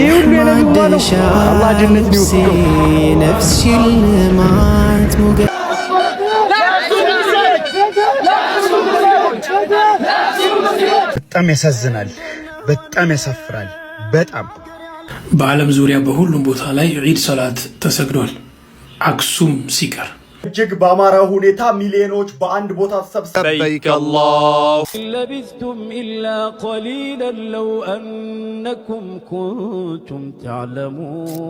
ሁሉ የነቢዩ ነው። አላህ ጀነት ይወፍቀው። ነፍስ ሽልማት ሞገ በጣም ያሳዝናል፣ በጣም ያሳፍራል። በጣም በዓለም ዙሪያ በሁሉም ቦታ ላይ ዒድ ሰላት ተሰግዷል፣ አክሱም ሲቀር። እጅግ በአማረ ሁኔታ ሚሊዮኖች በአንድ ቦታ ተሰብስበው ለበይከ አላህ ለቢስቱም ኢላ ቀሊላን ለው አነኩም ኩንቱም ተዕለሙን።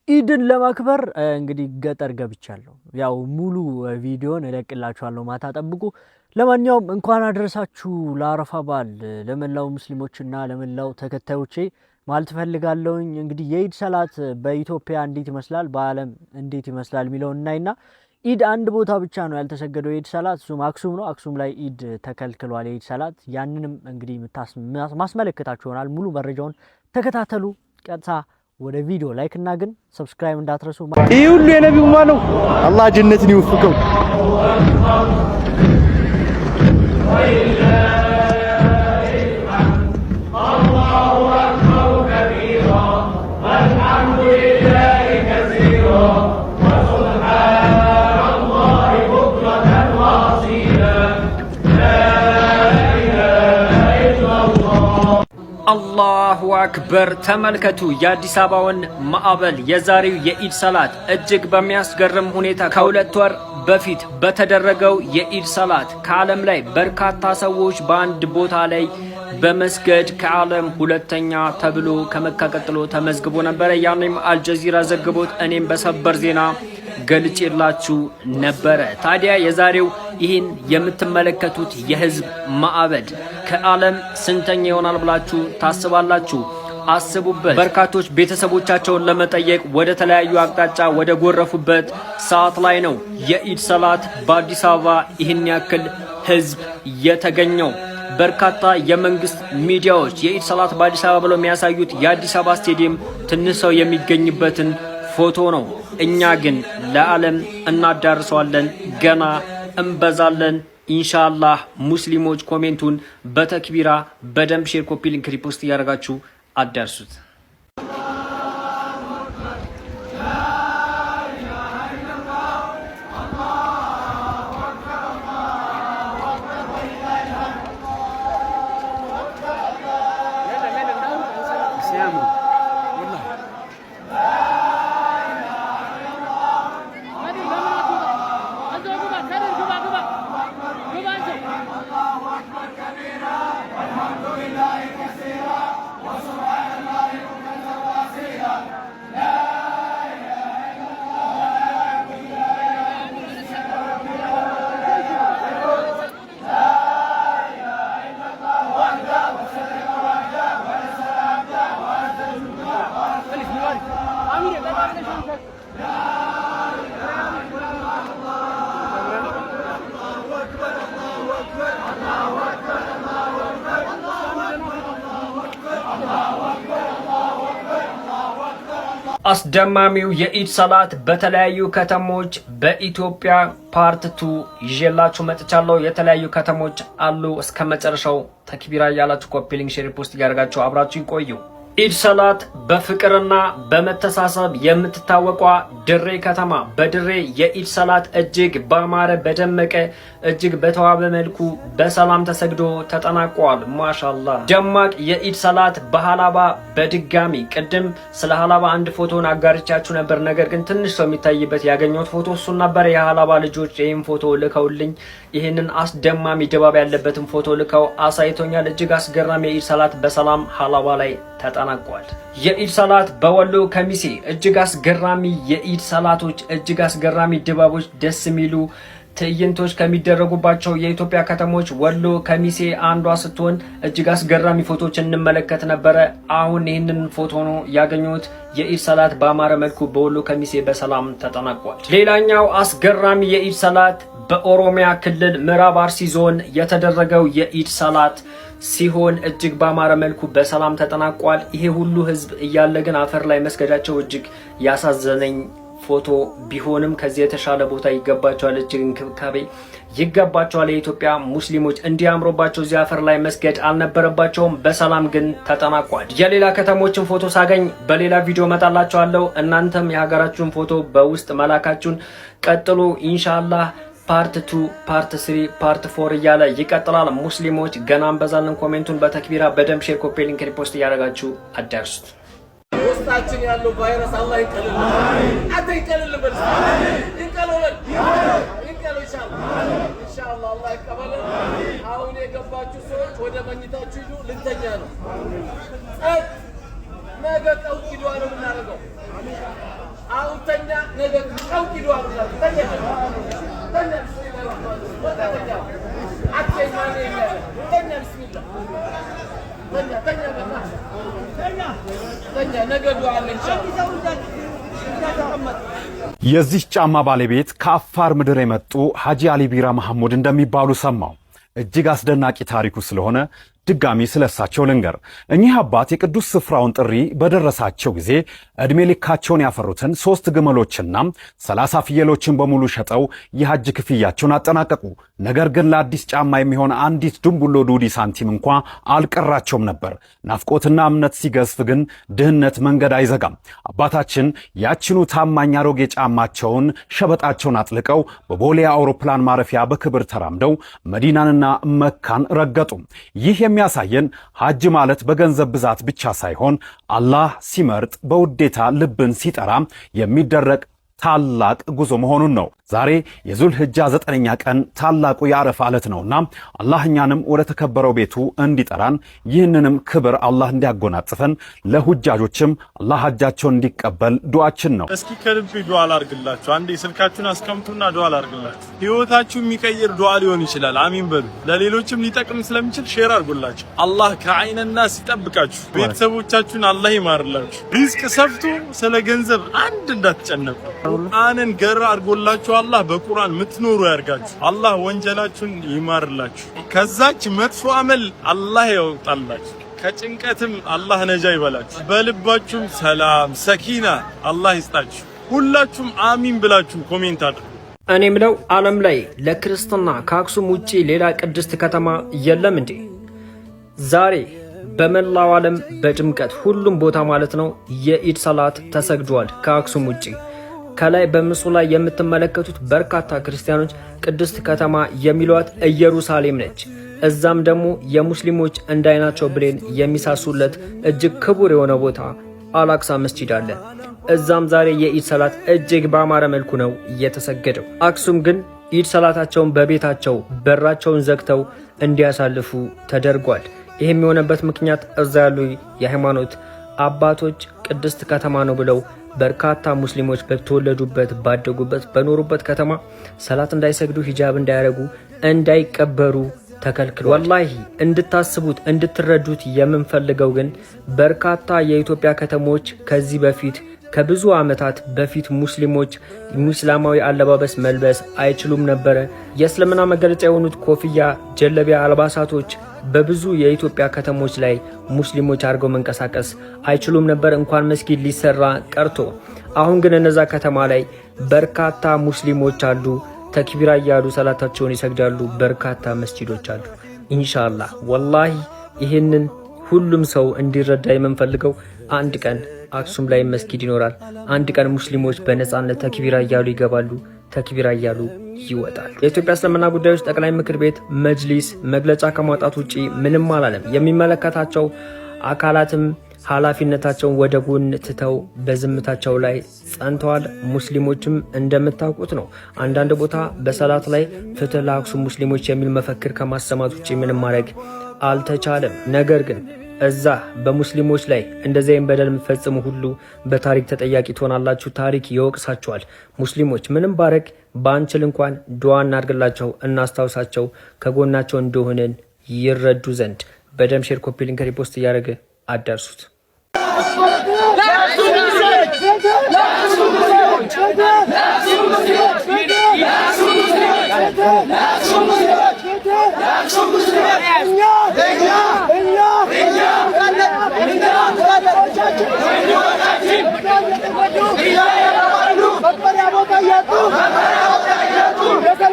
ኢድን ለማክበር እንግዲህ ገጠር ገብቻለሁ። ያው ሙሉ ቪዲዮን እለቅላችኋለሁ፣ ማታ ጠብቁ። ለማንኛውም እንኳን አደረሳችሁ ለአረፋ በዓል ለመላው ሙስሊሞችና ለመላው ተከታዮቼ ማለት ፈልጋለሁኝ። እንግዲህ የኢድ ሰላት በኢትዮጵያ እንዴት ይመስላል፣ በዓለም እንዴት ይመስላል የሚለውን እናይና ኢድ አንድ ቦታ ብቻ ነው ያልተሰገደው የኢድ ሰላት፣ እሱም አክሱም ነው። አክሱም ላይ ኢድ ተከልክሏል የኢድ ሰላት። ያንንም እንግዲህ ማስመለከታችሁ ይሆናል። ሙሉ መረጃውን ተከታተሉ። ቀጥታ ወደ ቪዲዮ ላይክ እና ግን ሰብስክራይብ እንዳትረሱ። ይህ ሁሉ የነቢዩ ነው። አላህ ጀነትን ይወፍቀው። አላሁ አክበር። ተመልከቱ የአዲስ አበባውን ማዕበል። የዛሬው የኢድ ሰላት እጅግ በሚያስገርም ሁኔታ ከሁለት ወር በፊት በተደረገው የኢድ ሰላት ከዓለም ላይ በርካታ ሰዎች በአንድ ቦታ ላይ በመስገድ ከዓለም ሁለተኛ ተብሎ ከመካ ቀጥሎ ተመዝግቦ ነበረ። ያኔም አልጀዚራ ዘግቦት እኔም በሰበር ዜና ገልጬላችሁ ነበረ። ታዲያ የዛሬው ይህን የምትመለከቱት የህዝብ ማዕበል ከዓለም ስንተኛ ይሆናል ብላችሁ ታስባላችሁ? አስቡበት። በርካቶች ቤተሰቦቻቸውን ለመጠየቅ ወደ ተለያዩ አቅጣጫ ወደ ጎረፉበት ሰዓት ላይ ነው የኢድ ሰላት በአዲስ አበባ ይህን ያክል ህዝብ የተገኘው። በርካታ የመንግስት ሚዲያዎች የኢድ ሰላት በአዲስ አበባ ብለው የሚያሳዩት የአዲስ አበባ ስቴዲየም ትንሽ ሰው የሚገኝበትን ፎቶ ነው። እኛ ግን ለዓለም እናዳርሰዋለን፣ ገና እንበዛለን ኢንሻአላህ። ሙስሊሞች ኮሜንቱን በተክቢራ በደንብ ሼር፣ ኮፒ ሊንክ፣ ሪፖስት እያደረጋችሁ አዳርሱት። አስደማሚው የኢድ ሰላት በተለያዩ ከተሞች በኢትዮጵያ ፓርት 2 ይዤላችሁ መጥቻለሁ። የተለያዩ ከተሞች አሉ። እስከ መጨረሻው ተክቢራ ያላችሁ ኮፒ ሊንክ ሼር ፖስት ያደርጋችሁ አብራችሁ ይቆዩ። ኢድ ሰላት በፍቅርና በመተሳሰብ የምትታወቋ ድሬ ከተማ በድሬ የኢድ ሰላት እጅግ ባማረ በደመቀ እጅግ በተዋበ መልኩ በሰላም ተሰግዶ ተጠናቋል። ማሻአላህ ደማቅ የኢድ ሰላት በሐላባ በድጋሚ ቅድም ስለ ሐላባ አንድ ፎቶን አጋርቻችሁ ነበር። ነገር ግን ትንሽ ሰው የሚታይበት ያገኘሁት ፎቶ እሱ ነበር። የሐላባ ልጆች ይህን ፎቶ ልከውልኝ ይህንን አስደማሚ ድባብ ያለበትን ፎቶ ልከው አሳይቶኛል። እጅግ አስገራሚ የኢድ ሰላት በሰላም ሐላባ ላይ ተጠናቋል። የኢድ ሰላት በወሎ ከሚሴ እጅግ አስገራሚ የኢድ ሰላቶች እጅግ አስገራሚ ድባቦች ደስ የሚሉ ትዕይንቶች ከሚደረጉባቸው የኢትዮጵያ ከተሞች ወሎ ከሚሴ አንዷ ስትሆን እጅግ አስገራሚ ፎቶች እንመለከት ነበረ። አሁን ይህንን ፎቶ ነው ያገኙት። የኢድ ሰላት በአማረ መልኩ በወሎ ከሚሴ በሰላም ተጠናቋል። ሌላኛው አስገራሚ የኢድ ሰላት በኦሮሚያ ክልል ምዕራብ አርሲ ዞን የተደረገው የኢድ ሰላት ሲሆን እጅግ ባማረ መልኩ በሰላም ተጠናቋል። ይሄ ሁሉ ህዝብ እያለ ግን አፈር ላይ መስገዳቸው እጅግ ያሳዘነኝ ፎቶ ቢሆንም ከዚህ የተሻለ ቦታ ይገባቸዋል። እጅግ እንክብካቤ ይገባቸዋል። የኢትዮጵያ ሙስሊሞች እንዲያምሩባቸው እዚህ አፈር ላይ መስገድ አልነበረባቸውም። በሰላም ግን ተጠናቋል። የሌላ ከተሞችን ፎቶ ሳገኝ በሌላ ቪዲዮ መጣላችኋለሁ። እናንተም የሀገራችሁን ፎቶ በውስጥ መላካችሁን ቀጥሉ ኢንሻአላህ። ፓርት 2 ፓርት 3 ፓርት 4 እያለ ይቀጥላል። ሙስሊሞች ገና እንበዛለን። ኮሜንቱን በተክቢራ በደም ሼር ኮፒ ሊንክ ሪፖስት እያደረጋችሁ አዳርሱት። ውስጣችን ያለው ቫይረስ አላህ ይቀልል። አተ ይቀልል በል ይቀልል ኢንሻአላህ አላህ ይቀበለን። አሁን የገባችሁ ሰዎች ወደ መኝታችሁ ሂዱ። ልንተኛ ነው። ነገ ቀውጢ ዱዓ ነው የምናደርገው። አሁን ተኛ፣ ነገ ቀውጢ ዱዓ ነው የምናደርገው። ተኛ የዚህ ጫማ ባለቤት ከአፋር ምድር የመጡ ሐጂ አሊ ቢራ መሐሙድ እንደሚባሉ ሰማው። እጅግ አስደናቂ ታሪኩ ስለሆነ ድጋሚ ስለሳቸው ልንገር። እኚህ አባት የቅዱስ ስፍራውን ጥሪ በደረሳቸው ጊዜ እድሜ ልካቸውን ያፈሩትን 3 ግመሎችና 30 ፍየሎችን በሙሉ ሸጠው የሐጅ ክፍያቸውን አጠናቀቁ። ነገር ግን ለአዲስ ጫማ የሚሆን አንዲት ድንቡሎ ዱዲ ሳንቲም እንኳ አልቀራቸውም ነበር። ናፍቆትና እምነት ሲገዝፍ ግን ድህነት መንገድ አይዘጋም። አባታችን ያችኑ ታማኝ አሮጌ ጫማቸውን ሸበጣቸውን አጥልቀው በቦሌ አውሮፕላን ማረፊያ በክብር ተራምደው መዲናንና መካን ረገጡ። ይህ የሚያሳየን ሐጅ ማለት በገንዘብ ብዛት ብቻ ሳይሆን አላህ ሲመርጥ በውዴታ ልብን ሲጠራ የሚደረግ ታላቅ ጉዞ መሆኑን ነው። ዛሬ የዙል ህጃ 9ኛ ቀን ታላቁ የአረፋ ዕለት ነውና አላህ እኛንም ወደ ተከበረው ቤቱ እንዲጠራን ይህንንም ክብር አላህ እንዲያጎናጽፈን ለሁጃጆችም አላህ ሐጃቸውን እንዲቀበል ዱዓችን ነው። እስኪ ከልብ ዱዓ አድርግላችሁ። አንዴ ስልካችሁን አስቀምጡና ዱዓ አድርግላችሁ። ህይወታችሁ የሚቀይር ዱዓ ሊሆን ይችላል። አሚን በሉ። ለሌሎችም ሊጠቅም ስለሚችል ሼር አድርጉላችሁ። አላህ ከዓይንና ሲጠብቃችሁ፣ ቤተሰቦቻችሁን አላህ ይማርላችሁ። ሪዝቅ ሰፍቶ ስለ ገንዘብ አንድ እንዳትጨነቁ። ቁርአንን ገራ አድርጎላችሁ አላህ በቁርአን ምትኖሩ ያርጋችሁ። አላህ ወንጀላችሁን ይማርላችሁ። ከዛች መጥፎ አመል አላህ ያውጣላችሁ። ከጭንቀትም አላህ ነጃ ይበላችሁ። በልባችሁም ሰላም ሰኪና አላህ ይስጣችሁ። ሁላችሁም አሚን ብላችሁ ኮሜንት አድርጉ። እኔ ምለው ዓለም ላይ ለክርስትና ከአክሱም ውጪ ሌላ ቅድስት ከተማ የለም እንዴ? ዛሬ በመላው ዓለም በድምቀት ሁሉም ቦታ ማለት ነው የኢድ ሰላት ተሰግዷል ከአክሱም ውጪ። ከላይ በምስሉ ላይ የምትመለከቱት በርካታ ክርስቲያኖች ቅድስት ከተማ የሚሏት ኢየሩሳሌም ነች። እዛም ደግሞ የሙስሊሞች እንዳይናቸው ብሌን የሚሳሱለት እጅግ ክቡር የሆነ ቦታ አልአቅሳ መስጂድ አለ። እዛም ዛሬ የኢድ ሰላት እጅግ ባማረ መልኩ ነው የተሰገደው። አክሱም ግን ኢድ ሰላታቸውን በቤታቸው በራቸውን ዘግተው እንዲያሳልፉ ተደርጓል። ይህም የሆነበት ምክንያት እዛ ያሉ የሃይማኖት አባቶች ቅድስት ከተማ ነው ብለው በርካታ ሙስሊሞች በተወለዱበት ባደጉበት በኖሩበት ከተማ ሰላት እንዳይሰግዱ ሂጃብ እንዳያረጉ እንዳይቀበሩ ተከልክሏል። ወላሂ እንድታስቡት እንድትረዱት የምንፈልገው ግን በርካታ የኢትዮጵያ ከተሞች ከዚህ በፊት ከብዙ ዓመታት በፊት ሙስሊሞች ሙስሊማዊ አለባበስ መልበስ አይችሉም ነበር። የእስልምና መገለጫ የሆኑት ኮፍያ፣ ጀለቢያ አልባሳቶች በብዙ የኢትዮጵያ ከተሞች ላይ ሙስሊሞች አድርገው መንቀሳቀስ አይችሉም ነበር፣ እንኳን መስጊድ ሊሰራ ቀርቶ። አሁን ግን እነዛ ከተማ ላይ በርካታ ሙስሊሞች አሉ። ተክቢራ እያሉ ሰላታቸውን ይሰግዳሉ። በርካታ መስጂዶች አሉ። ኢንሻአላህ ወላሂ ይህንን ሁሉም ሰው እንዲረዳ የምንፈልገው አንድ ቀን አክሱም ላይ መስጊድ ይኖራል። አንድ ቀን ሙስሊሞች በነጻነት ተክቢራ እያሉ ይገባሉ፣ ተክቢራ እያሉ ይወጣሉ። የኢትዮጵያ እስልምና ጉዳዮች ጠቅላይ ምክር ቤት መጅሊስ መግለጫ ከማውጣት ውጪ ምንም አላለም። የሚመለከታቸው አካላትም ኃላፊነታቸውን ወደ ጎን ትተው በዝምታቸው ላይ ጸንተዋል። ሙስሊሞችም እንደምታውቁት ነው አንዳንድ ቦታ በሰላት ላይ ፍትህ ለአክሱም ሙስሊሞች የሚል መፈክር ከማሰማት ውጪ ምንም ማድረግ አልተቻለም። ነገር ግን እዛ በሙስሊሞች ላይ እንደዚህም በደል የምትፈጽሙ ሁሉ በታሪክ ተጠያቂ ትሆናላችሁ። ታሪክ ይወቅሳችኋል። ሙስሊሞች ምንም ባረግ ባንችል እንኳን ዱዓ እናድርግላቸው፣ እናስታውሳቸው፣ ከጎናቸው እንደሆነን ይረዱ ዘንድ በደም ሼር ኮፒ ሊንክ ሪፖስት እያደረገ አዳርሱት።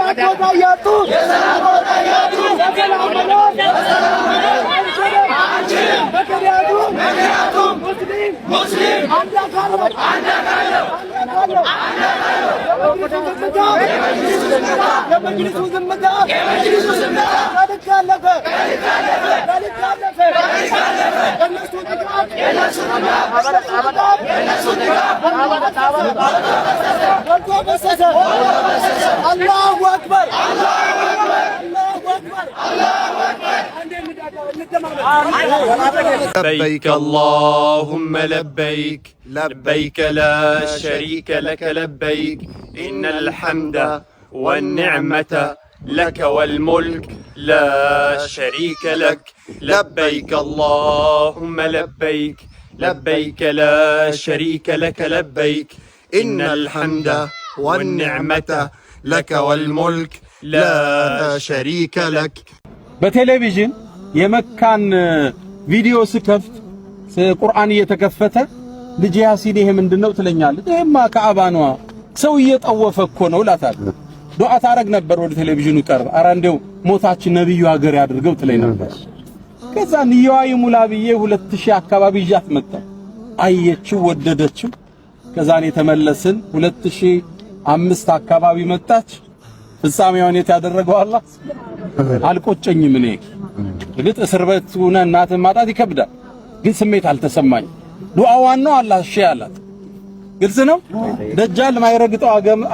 Let's go. لبيك اللهم لبيك لبيك لا شريك لك لبيك إن الحمد والنعمة لك والملك لا شريك لك لبيك اللهم لبيك لبيك لا شريك لك لبيك إن الحمد والنعمة لك والملك لا شريك لك በቴሌቪዥን የመካን ቪዲዮ ስከፍት ቁርአን እየተከፈተ ልጅ ያሲን ይሄ ምንድነው ትለኛለች። ይሄማ ከአባ ነው ሰው እየጠወፈ እኮ ነው እላታለሁ። ዱዓ ታረግ ነበር ወደ ቴሌቪዥኑ ቀርብ አራ እንደው ሞታችን ነብዩ ሀገር ያድርገው ትለኝ ነበር። ከዛ ንየዋ ይሙላ ብዬ 2000 አካባቢ ይዣት መጣ። አየችው ወደደችው። ከዛኔ ተመለስን 2005 አካባቢ መጣች። ፍጻሜውን የት ያደረገው አላህ አልቆጨኝም። እኔ ግጥ እስር ቤት ሆነ እናትን ማጣት ይከብዳል፣ ግን ስሜት አልተሰማኝ። ዱዓዋን ነው አላህ እሺ ያላት። ግልጽ ነው። ደጃል ማይረግጠው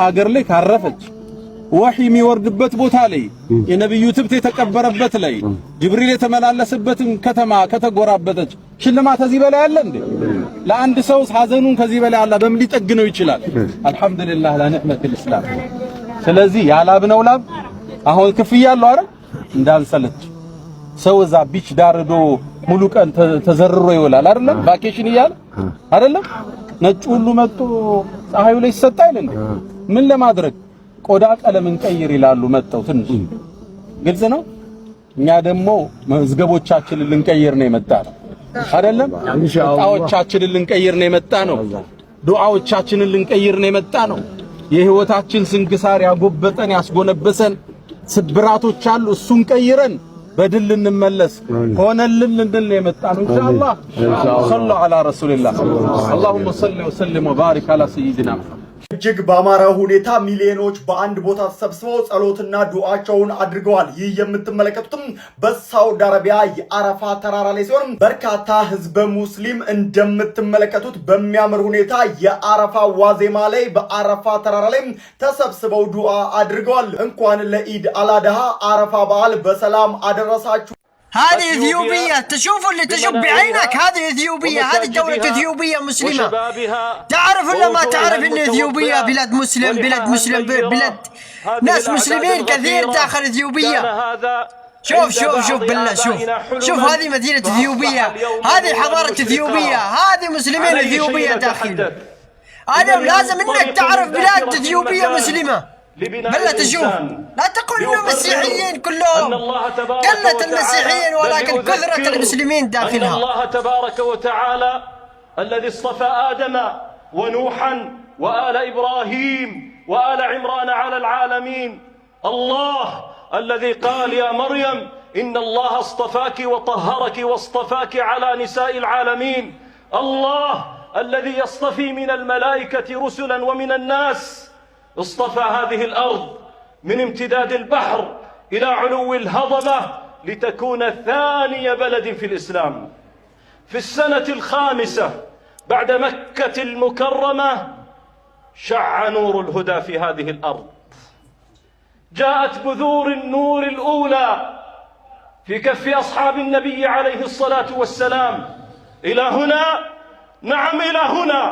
አገር ላይ ካረፈች ወህይ የሚወርድበት ቦታ ላይ የነብዩ ትብት የተቀበረበት ላይ ጅብሪል የተመላለሰበትን ከተማ ከተጎራበተች ሽልማት ከዚህ በላይ አለ እንዴ? ለአንድ ሰው ሐዘኑን ከዚህ በላይ አላህ በምን ሊጠግነው ይችላል? አልহামዱሊላህ ለነዕመቱል እስላም። ስለዚህ ያላብነው ላብ አሁን ክፍያ አለው አይደል? እንዳንሰለች ሰው እዛ ቢች ዳርዶ ሙሉ ቀን ተዘርሮ ይውላል አይደል? ቫኬሽን ይያል አይደል? ነጭ ሁሉ መጥቶ ፀሐዩ ላይ ይሰጣል እንዴ? ምን ለማድረግ ቆዳ ቀለምን ቀይር ይላሉ መጣው ትንሽ ግልጽ ነው። እኛ ደግሞ መዝገቦቻችንን ልንቀይር ነው የመጣነው አይደለም? ዱዓዎቻችንን ልንቀይር ነው የመጣነው። ዱዓዎቻችንን ልንቀይር ነው የመጣነው። የህይወታችን ስንክሳር ያጎበጠን ያስጎነበሰን ስብራቶች አሉ። እሱን ቀይረን በድል እንመለስ ሆነልን እንድል ነው የመጣነው ኢንሻአላህ። ሰለላሁ ዐላ ረሱልላህ اللهم صل وسلم وبارك على سيدنا እጅግ በአማረ ሁኔታ ሚሊዮኖች በአንድ ቦታ ተሰብስበው ጸሎትና ዱዓቸውን አድርገዋል። ይህ የምትመለከቱትም በሳውዲ አረቢያ የአረፋ ተራራ ላይ ሲሆን በርካታ ህዝበ ሙስሊም እንደምትመለከቱት በሚያምር ሁኔታ የአረፋ ዋዜማ ላይ በአረፋ ተራራ ላይ ተሰብስበው ዱዓ አድርገዋል። እንኳን ለኢድ አልአድሃ አረፋ በዓል በሰላም አደረሳችሁ። هذه اثيوبيا تشوف اللي تشوف بعينك. هذه اثيوبيا، هذه دولة اثيوبيا مسلمة. تعرف ولا ما تعرف ان اثيوبيا بلاد مسلم، بلاد مسلم، بلاد ناس مسلمين كثير داخل اثيوبيا. شوف بالله شوف هذه مدينة اثيوبيا، هذه حضارة اثيوبيا، هذه مسلمين اثيوبيا داخل. انا لازم انك تعرف بلاد اثيوبيا مسلمة. بالله تشوف، لا تقول انهم مسيحيين كلهم، قلة المسيحيين ولكن كثرة المسلمين داخلها. الله تبارك وتعالى الذي اصطفى آدم ونوحا وآل إبراهيم وآل عمران على العالمين، الله الذي قال يا مريم إن الله اصطفاك وطهرك واصطفاك على نساء العالمين، الله الذي يصطفي من الملائكة رسلا ومن الناس، اصطفى هذه الأرض من امتداد البحر إلى علو الهضبة لتكون ثاني بلد في الإسلام. في السنة 5 بعد مكة المكرمة شع نور الهدى في هذه الأرض. جاءت بذور النور الأولى في كف أصحاب النبي عليه الصلاة والسلام إلى هنا، نعم إلى هنا،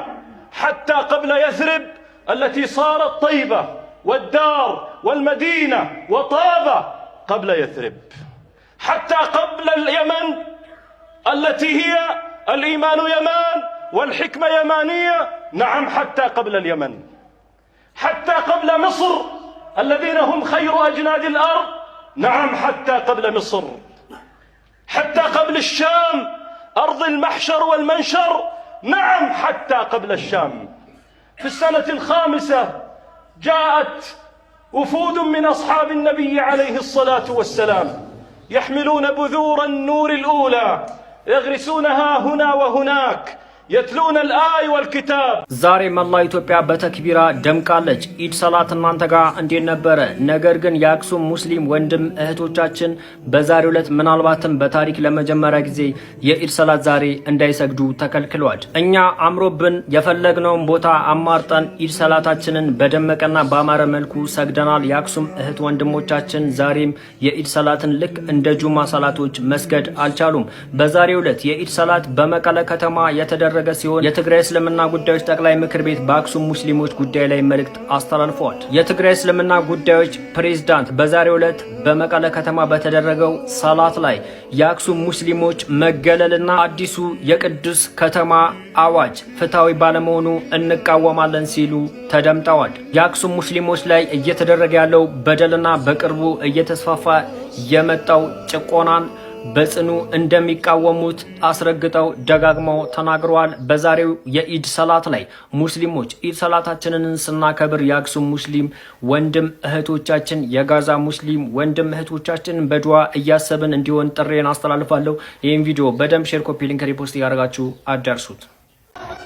حتى قبل يثرب التي صارت طيبة والدار والمدينة وطابة قبل يثرب، حتى قبل اليمن التي هي الإيمان يمان والحكمة يمانية، نعم حتى قبل اليمن، حتى قبل مصر الذين هم خير أجناد الأرض، نعم حتى قبل مصر، حتى قبل الشام أرض المحشر والمنشر، نعم حتى قبل الشام. في السنة 5 جاءت وفود من أصحاب النبي عليه الصلاة والسلام يحملون بذور النور الأولى يغرسونها هنا وهناك يتلون الآي والكتاب. ዛሬ መላ ኢትዮጵያ በተክቢራ ደምቃለች። ኢድ ሰላት እናንተ ጋር እንዴት ነበረ? ነገር ግን የአክሱም ሙስሊም ወንድም እህቶቻችን በዛሬው ዕለት ምናልባትም በታሪክ ለመጀመሪያ ጊዜ የኢድ ሰላት ዛሬ እንዳይሰግዱ ተከልክለዋል። እኛ አምሮብን የፈለግነውን ቦታ አማርጠን ኢድ ሰላታችንን በደመቀና በአማረ መልኩ ሰግደናል። የአክሱም እህት ወንድሞቻችን ዛሬም የኢድ ሰላትን ልክ እንደ ጁማ ሰላቶች መስገድ አልቻሉም። በዛሬው ዕለት የኢድ ሰላት በመቀለ ከተማ የተደረገ ሲሆን የትግራይ እስልምና ጉዳዮች ጠቅላይ ምክር ቤት በአክሱም ሙስሊሞች ጉዳይ ላይ መልእክት አስተላልፈዋል። የትግራይ እስልምና ጉዳዮች ፕሬዝዳንት በዛሬው ዕለት በመቀለ ከተማ በተደረገው ሰላት ላይ የአክሱም ሙስሊሞች መገለልና አዲሱ የቅዱስ ከተማ አዋጅ ፍትሃዊ ባለመሆኑ እንቃወማለን ሲሉ ተደምጠዋል። የአክሱም ሙስሊሞች ላይ እየተደረገ ያለው በደልና በቅርቡ እየተስፋፋ የመጣው ጭቆናን በጽኑ እንደሚቃወሙት አስረግጠው ደጋግመው ተናግረዋል። በዛሬው የኢድ ሰላት ላይ ሙስሊሞች ኢድ ሰላታችንን ስናከብር የአክሱም ሙስሊም ወንድም እህቶቻችን የጋዛ ሙስሊም ወንድም እህቶቻችን በዱዓ እያሰብን እንዲሆን ጥሬን አስተላልፋለሁ። ይህን ቪዲዮ በደንብ ሼር፣ ኮፒ ሊንክ፣ ሪፖስት ያደርጋችሁ አዳርሱት።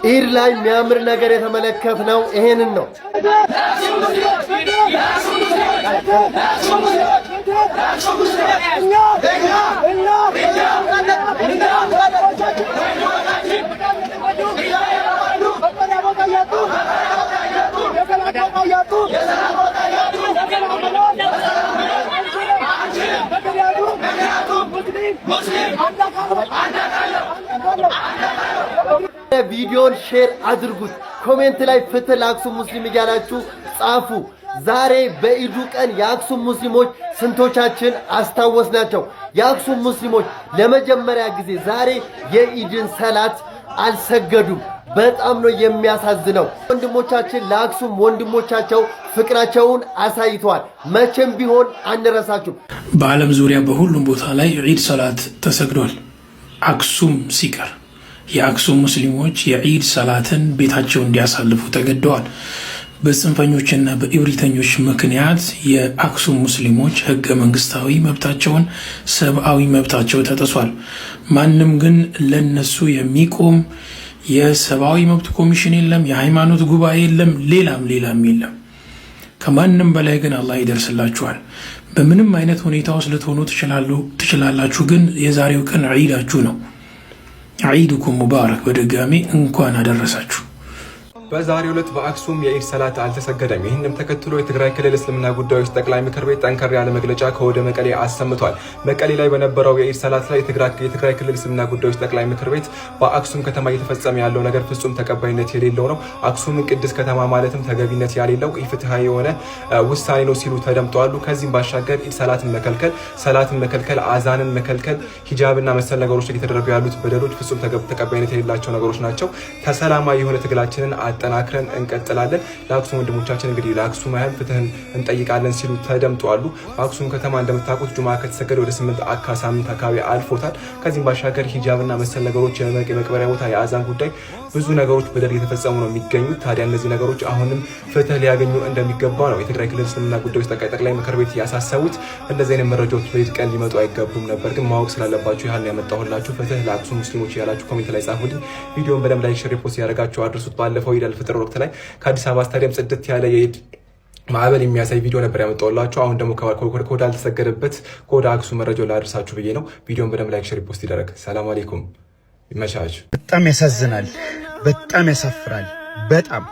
ኢድ ላይ የሚያምር ነገር የተመለከትነው ይሄንን ነው። ቪዲዮን ሼር አድርጉት። ኮሜንት ላይ ፍትህ ለአክሱም ሙስሊም እያላችሁ ጻፉ። ዛሬ በኢዱ ቀን የአክሱም ሙስሊሞች ስንቶቻችን አስታወስናቸው? የአክሱም ሙስሊሞች ለመጀመሪያ ጊዜ ዛሬ የኢድን ሰላት አልሰገዱም። በጣም ነው የሚያሳዝነው። ወንድሞቻችን ለአክሱም ወንድሞቻቸው ፍቅራቸውን አሳይተዋል። መቼም ቢሆን አንረሳችሁም። በዓለም ዙሪያ በሁሉም ቦታ ላይ ዒድ ሰላት ተሰግዷል። አክሱም ሲቀር የአክሱም ሙስሊሞች የዒድ ሰላትን ቤታቸው እንዲያሳልፉ ተገደዋል። በጽንፈኞችና በእብሪተኞች ምክንያት የአክሱም ሙስሊሞች ህገ መንግስታዊ መብታቸውን፣ ሰብአዊ መብታቸው ተጥሷል። ማንም ግን ለነሱ የሚቆም የሰብአዊ መብት ኮሚሽን የለም፣ የሃይማኖት ጉባኤ የለም፣ ሌላም የለም። ከማንም በላይ ግን አላህ ይደርስላችኋል። በምንም አይነት ሁኔታ ውስጥ ልትሆኑ ትችላላችሁ። ግን የዛሬው ቀን ዒዳችሁ ነው። ዒድኩም ሙባረክ። በድጋሚ እንኳን አደረሳችሁ። በዛሬው ዕለት በአክሱም የኢድ ሰላት አልተሰገደም። ይህንም ተከትሎ የትግራይ ክልል እስልምና ጉዳዮች ጠቅላይ ምክር ቤት ጠንከር ያለ መግለጫ ከወደ መቀሌ አሰምቷል። መቀሌ ላይ በነበረው የኢድ ሰላት ላይ የትግራይ ክልል እስልምና ጉዳዮች ጠቅላይ ምክር ቤት በአክሱም ከተማ እየተፈጸመ ያለው ነገር ፍጹም ተቀባይነት የሌለው ነው፣ አክሱምን ቅድስት ከተማ ማለትም ተገቢነት ያሌለው ኢፍትሃዊ የሆነ ውሳኔ ነው ሲሉ ተደምጠዋል። ከዚህም ባሻገር ኢድ ሰላትን መከልከል፣ አዛንን መከልከል፣ ሂጃብና መሰል ነገሮች እየተደረጉ ያሉት በደሎች ፍጹም ተቀባይነት የሌላቸው ነገሮች ናቸው። ተሰላማዊ የሆነ ትግላችንን አጠናክረን እንቀጥላለን። ለአክሱም ወንድሞቻችን እንግዲህ ለአክሱም ፍትህን እንጠይቃለን ሲሉ ተደምጠዋል። በአክሱም ከተማ እንደምታውቁት ጁማ ከተሰገደ ወደ 8 ሳምንት አካባቢ አልፎታል። ከዚህም ባሻገር ሂጃብና መሰል ነገሮች፣ የመቅበሪያ ቦታ፣ የአዛን ጉዳይ፣ ብዙ ነገሮች በደል እየተፈጸሙ ነው የሚገኙት። ታዲያ እነዚህ ነገሮች አሁንም ፍትህ ሊያገኙ እንደሚገባ ነው የትግራይ ክልል እስልምና ጉዳዮች ጠቅላይ ምክር ቤት ያሳሰቡት። እንደዚህ አይነት መረጃዎች በኢድ ቀን ሊመጡ አይገቡም ነበር፣ ግን ማወቅ ስላለባችሁ ያህል ያመጣሁላችሁ። ፍትህ ለአክሱም ሙስሊሞች ያላችሁ ኮሜንት ላይ ጻፉልኝ። ቪዲዮን በደንብ ላይ ሼር፣ ፖስት ያደርጋችሁ አድርሱት። ባለፈው ኢድ አልፍጥር ወቅት ላይ ከአዲስ አበባ ስታዲየም ጽድት ያለ የኢድ ማዕበል የሚያሳይ ቪዲዮ ነበር ያመጣሁላችሁ። አሁን ደግሞ ከወደ አልተሰገደበት ከወደ አክሱም መረጃው ላደርሳችሁ ብዬ ነው። ቪዲዮን በደንብ ላይ ሼር፣ ፖስት ይደረግ። ሰላም አለይኩም። ይመቻችሁ። በጣም ያሳዝናል፣ በጣም ያሳፍራል። በጣም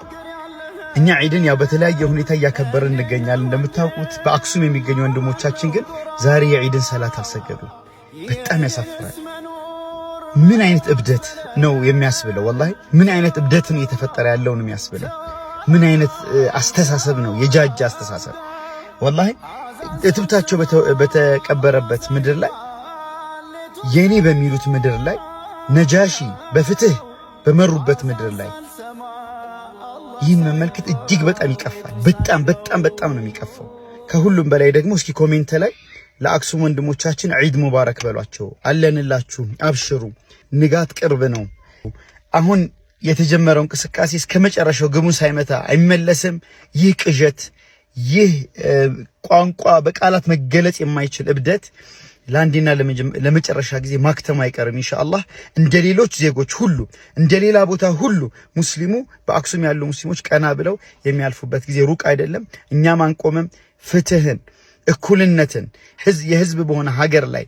እኛ ዒድን ያው በተለያየ ሁኔታ እያከበርን እንገኛለን። እንደምታውቁት በአክሱም የሚገኙ ወንድሞቻችን ግን ዛሬ የዒድን ሰላት አልሰገዱም። በጣም ያሳፍራል። ምን አይነት እብደት ነው የሚያስብለው? ወላሂ ምን አይነት እብደት ነው እየተፈጠረ ያለው ነው የሚያስብለው? ምን አይነት አስተሳሰብ ነው? የጃጃ አስተሳሰብ። ወላሂ እትብታቸው በተቀበረበት ምድር ላይ የኔ በሚሉት ምድር ላይ ነጃሺ በፍትህ በመሩበት ምድር ላይ ይህን መመልከት እጅግ በጣም ይቀፋል። በጣም ነው የሚቀፋው። ከሁሉም በላይ ደግሞ እስኪ ኮሜንት ላይ ለአክሱም ወንድሞቻችን ዒድ ሙባረክ በሏቸው። አለንላችሁ፣ አብሽሩ፣ ንጋት ቅርብ ነው። አሁን የተጀመረው እንቅስቃሴ እስከ መጨረሻው ግቡን ሳይመታ አይመለስም። ይህ ቅዠት፣ ይህ ቋንቋ በቃላት መገለጽ የማይችል እብደት ላንዲና ለመጨረሻ ጊዜ ማክተም አይቀርም ኢንሻአላህ። እንደሌሎች ዜጎች ሁሉ እንደሌላ ቦታ ሁሉ ሙስሊሙ በአክሱም ያሉ ሙስሊሞች ቀና ብለው የሚያልፉበት ጊዜ ሩቅ አይደለም። እኛም አንቆምም። ፍትህን፣ እኩልነትን የህዝብ በሆነ ሀገር ላይ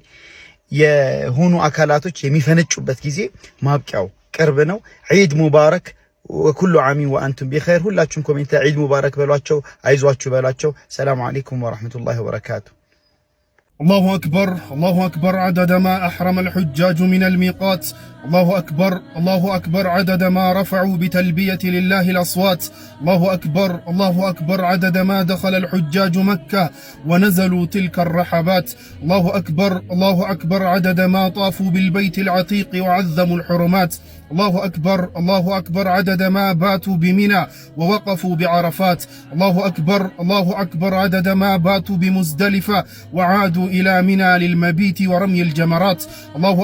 የሆኑ አካላቶች የሚፈነጩበት ጊዜ ማብቂያው ቅርብ ነው። ዒድ ሙባረክ ወኩሉ ዓሚን ወአንቱም ቢኸይር። ሁላችሁም ኮሜንት ዒድ ሙባረክ በሏቸው፣ አይዟችሁ በሏቸው። ሰላም አለይኩም ወራህመቱላሂ ወበረካቱ። الله أكبر الله أكبر عدد ما أحرم الحجاج من الميقات. الله أكبر الله أكبر عدد ما رفعوا بتلبية لله الأصوات. الله أكبر عدد ما دخل الحجاج مكة ونزلوا تلك الرحبات. الله أكبر عدد ما طافوا بالبيت العتيق وعظموا الحرمات. الله أكبر عدد ما باتوا بمنى ووقفوا بعرفات. الله أكبر عدد ما باتوا بمزدلفة وعادوا إلى منى للمبيت ورمي الجمرات. الله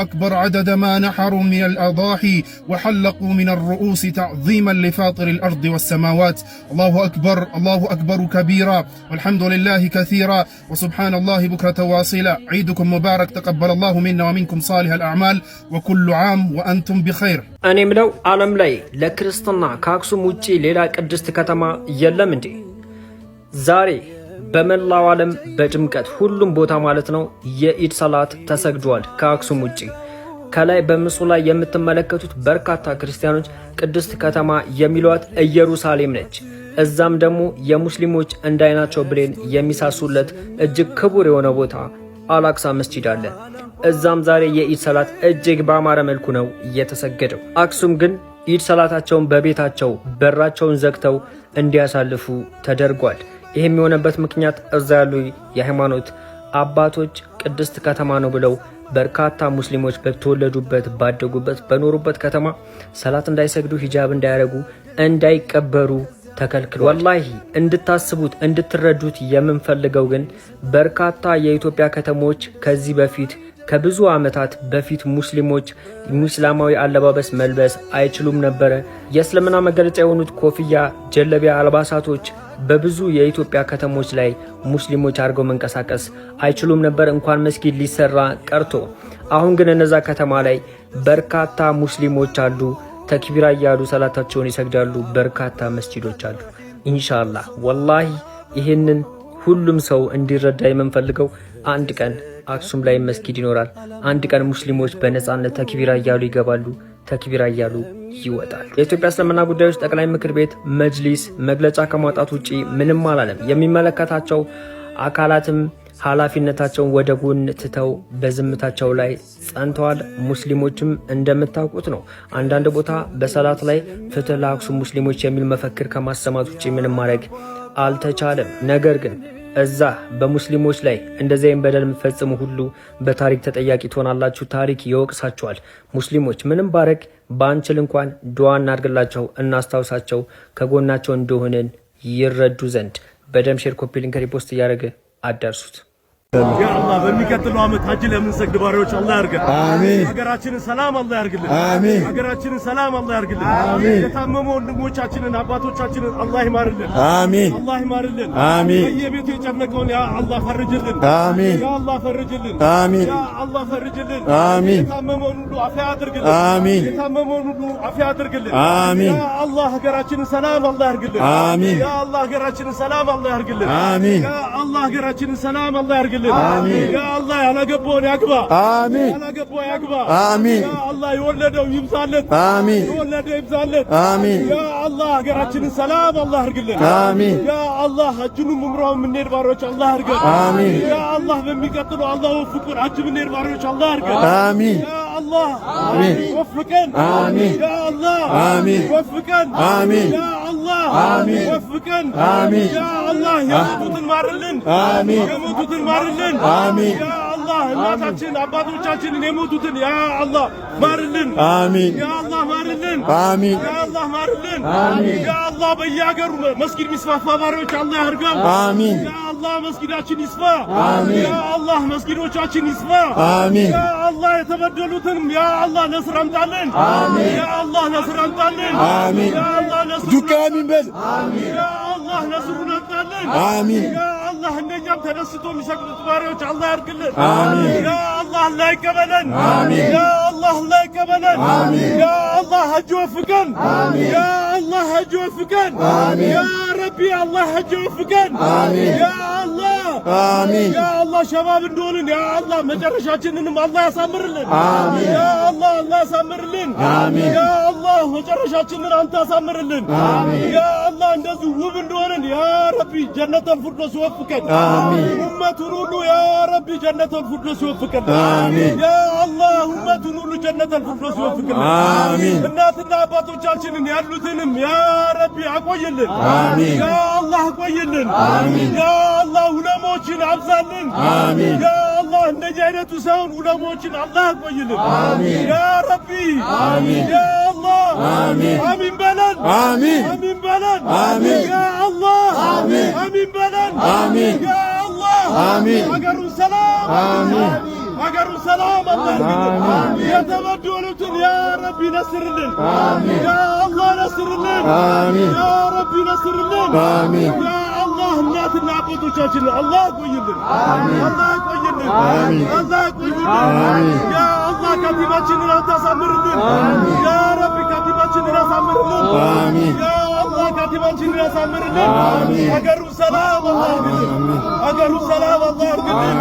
أكبر عدد ما نحروا من الأضاحي وحلقوا من الرؤوس تعظيما لفاطر الأرض والسماوات. الله أكبر كبيرا والحمد لله كثيرا وسبحان الله بكرة واصيلا. عيدكم مبارك تقبل الله منا ومنكم صالح الأعمال وكل عام وأنتم بخير. እኔ ምለው ዓለም ላይ ለክርስትና ከአክሱም ውጪ ሌላ ቅድስት ከተማ የለም እንዴ? ዛሬ በመላው ዓለም በድምቀት ሁሉም ቦታ ማለት ነው የኢድ ሰላት ተሰግዷል ከአክሱም ውጪ። ከላይ በምስሉ ላይ የምትመለከቱት በርካታ ክርስቲያኖች ቅድስት ከተማ የሚሏት ኢየሩሳሌም ነች። እዛም ደግሞ የሙስሊሞች እንዳይናቸው ብሌን የሚሳሱለት እጅግ ክቡር የሆነ ቦታ አልአቅሳ መስጂድ አለ። እዛም ዛሬ የኢድ ሰላት እጅግ ባማረ መልኩ ነው የተሰገደው። አክሱም ግን ኢድ ሰላታቸውን በቤታቸው በራቸውን ዘግተው እንዲያሳልፉ ተደርጓል። ይህም የሆነበት ምክንያት እዛ ያሉ የሃይማኖት አባቶች ቅድስት ከተማ ነው ብለው በርካታ ሙስሊሞች በተወለዱበት ባደጉበት በኖሩበት ከተማ ሰላት እንዳይሰግዱ ሂጃብ እንዳያረጉ እንዳይቀበሩ ተከልክሏል። ወላሂ እንድታስቡት እንድትረዱት የምንፈልገው ግን በርካታ የኢትዮጵያ ከተሞች ከዚህ በፊት ከብዙ ዓመታት በፊት ሙስሊሞች ሙስሊማዊ አለባበስ መልበስ አይችሉም ነበር። የእስልምና መገለጫ የሆኑት ኮፍያ፣ ጀለቢያ አልባሳቶች በብዙ የኢትዮጵያ ከተሞች ላይ ሙስሊሞች አድርገው መንቀሳቀስ አይችሉም ነበር፣ እንኳን መስጊድ ሊሰራ ቀርቶ። አሁን ግን እነዛ ከተማ ላይ በርካታ ሙስሊሞች አሉ። ተክቢራ እያሉ ሰላታቸውን ይሰግዳሉ። በርካታ መስጂዶች አሉ። ኢንሻአላህ ወላሂ ይህንን ሁሉም ሰው እንዲረዳ የምንፈልገው አንድ ቀን አክሱም ላይ መስጊድ ይኖራል። አንድ ቀን ሙስሊሞች በነጻነት ተክቢራ እያሉ ይገባሉ፣ ተክቢራ እያሉ ይወጣሉ። የኢትዮጵያ እስልምና ጉዳዮች ጠቅላይ ምክር ቤት መጅሊስ መግለጫ ከማውጣት ውጪ ምንም አላለም። የሚመለከታቸው አካላትም ኃላፊነታቸውን ወደ ጎን ትተው በዝምታቸው ላይ ጸንተዋል። ሙስሊሞችም እንደምታውቁት ነው አንዳንድ ቦታ በሰላት ላይ ፍትህ ለአክሱም ሙስሊሞች የሚል መፈክር ከማሰማት ውጪ ምንም ማድረግ አልተቻለም። ነገር ግን እዛ በሙስሊሞች ላይ እንደዚህም በደል የምትፈጽሙ ሁሉ በታሪክ ተጠያቂ ትሆናላችሁ። ታሪክ ይወቅሳችኋል። ሙስሊሞች ምንም ባረግ ባንችል እንኳን ዱዓ እናድርግላቸው፣ እናስታውሳቸው፣ ከጎናቸው እንደሆነን ይረዱ ዘንድ በደም ሼር ኮፒ ሊንክ ሪፖስት እያደረገ አዳርሱት። ያ አላህ በሚቀጥለው ዓመት ሀጅ ለምንሰግድ ባሪያዎች አላህ ያርገን። አሜን። ሀገራችንን ሰላም አላህ ያርግልን። አሜን። ሀገራችንን ሰላም አላህ ያርግልን። አሜን። የታመሙ ወንድሞቻችንን አባቶቻችንን አላህ ይማርልን። አሜን። አላህ ይማርልን። አሜን። በየቤቱ የጨነቀውን ያ አላህ ፈርጅልን። አሜን። ያ አላህ ፈርጅልን። አሜን። ያ አላህ ፈርጅልን። አሜን። የታመመውን ሁሉ አፍያ አድርግልን። አሜን። የታመመውን ሁሉ አፍያ አድርግልን። አሜን። ያ አላህ ሀገራችንን ሰላም አላህ ያርግልን። አሜን። ያ አላህ ሀገራችንን ሰላም አላህ ያርግልን። አሜን። ያ አላህ ሀገራችንን ሰላም አላህ ያርግልን። አሜን። ያ አላህ ያላገባውን ያግባ። አሜን። ያላገባው ያግባ። አሜን። ያ አላህ የወለደው ይብዛለት። አሜን። የወለደው ይብዛለት። አሜን። ያ አላህ ሀገራችንን ሰላም አላህ ያርግልን። አሜን። ያ አላህ ሀጅኑን ኡምራውን የምንሄድ ባሪያዎች አላህ ያርገን። አሜን። ያ አላህ በሚቀጥለው አላህ ወፍቁን ሀጅ የምንሄድ ባሪያዎች አላህ ያርገን። አሜን። ያ አላህ አሜን ወፍቀን። አሜን። ያ አላህ አሜን ወፍቀን። አሜን። ያ አላህ አሜን ወፍቀን። አሜን። ያ አላህ የሞቱትን ማርልን። አሜን። የሞቱትን ማርልን። አሜን። ያ አላህ እናታችን አባቶቻችንን የሞቱትን ያ አላህ ማርልን። አሜን። ያ አላህ ማርልን። አሜን። ያ አላህ ማርልን። አሜን። ያ አላህ በየሀገሩ መስጊድ የሚስፋፋ ባሪያዎች አላህ ያርገን። አሜን። ያ አላህ መስጊዳችን ይስፋ። አሜን። ያ አላህ መስጊዶቻችን ይስፋ። አሜን። ያ አላህ የተበደሉትንም ያ አላህ ነስር አምጣልን። አሜን። ያ አላህ ነስር አምጣልን። አሜን። ያ አላህ ነስር ዱካሚን በል። አሜን። ያ አላህ ነስሩን አምጣልን። አሚን። ያ አላህ እንደኛም ተደስቶ የሚሰግዱት ባሪያዎች አላህ ያርግልን። አሚን። ያ አላህ አላህ ይቀበለን። አሚን። ያ አላህ አላህ ይቀበለን። አሚን። ያ አላህ ሐጅ ወፍቀን። አሚን። ያ አላህ ሐጅ ወፍቀን። አሚን። ያ ረቢ አላህ ሐጅ ወፍቀን። አሚን። ያ አላህ አሚን። ያ አላህ ሸባብ እንደሆንን ያ አላህ መጨረሻችንንም አላህ ያሳምርልን። አሚን። ያ አላህ አላህ ያሳምርልን። አሚን። ያ አላህ መጨረሻችንን አንተ ያሳምርልን። አሚን። ያ አላህ እንደዚህ ውብ እንደሆንን ያ ረቢ ጀነተል ፊርደውስ ወፍቀን። አሚን። ኡመቱን ሁሉ ያ ረቢ ጀነተል ፊርደውስ ወፍቀን። አሚን። ያ አላህ ኡመቱን ሁሉ ጀነተል ፊርደውስ ወፍቀን። አሚን። እናትና አባቶቻችንን ያሉትንም ያ ረቢ አቆይልን። አሚን። ያ አላህ አቆይልን። አሚን። ያ አላህ ዑለሞችን አብዛልን። አሚን። ያ አላህ እንደዚህ አይነቱ ሳይሆን ዑለሞችን አላህ አቆይልን። አሚን። ያ ረቢ አሚን። ያ አላህ አሚን። አሚን በለን። አሚን። አሚን በለን። አሚን። ያ አላህ አሚን። አሚን በለን። አሚን። ያ አላህ አሚን። ሀገሩን ሰላም አሚን። ሀገሩን ሰላም አድርግልን። የተበደሉትን ያ ረቢ ነስርልን። ያ አላህ ነስርልን። ያ ረቢ ነስርልን። ያ አላህ እናትና አባቶቻችንን አላህ ያቆይልን። አላህ ያቆይልን። አላህ ያቆይልን። ያ አላህ ከቲማችንን አንተ አሳምርልን። ያ ረቢ ከቲማችንን አሳምርልን። ያ አላህ ከቲማችንን አሳምርልን። ሀገሩን ሰላም አላህ ያርግልን። ሀገሩን ሰላም አላህ ያርግልን።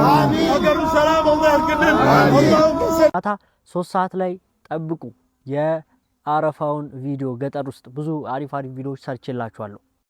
ሀገሩን ሰላም አላህ ያርግልን። ማታ 3 ሰዓት ላይ ጠብቁ። የአረፋውን ቪዲዮ ገጠር ውስጥ ብዙ አሪፍ ቪዲዮዎች ሰርችላችኋለሁ።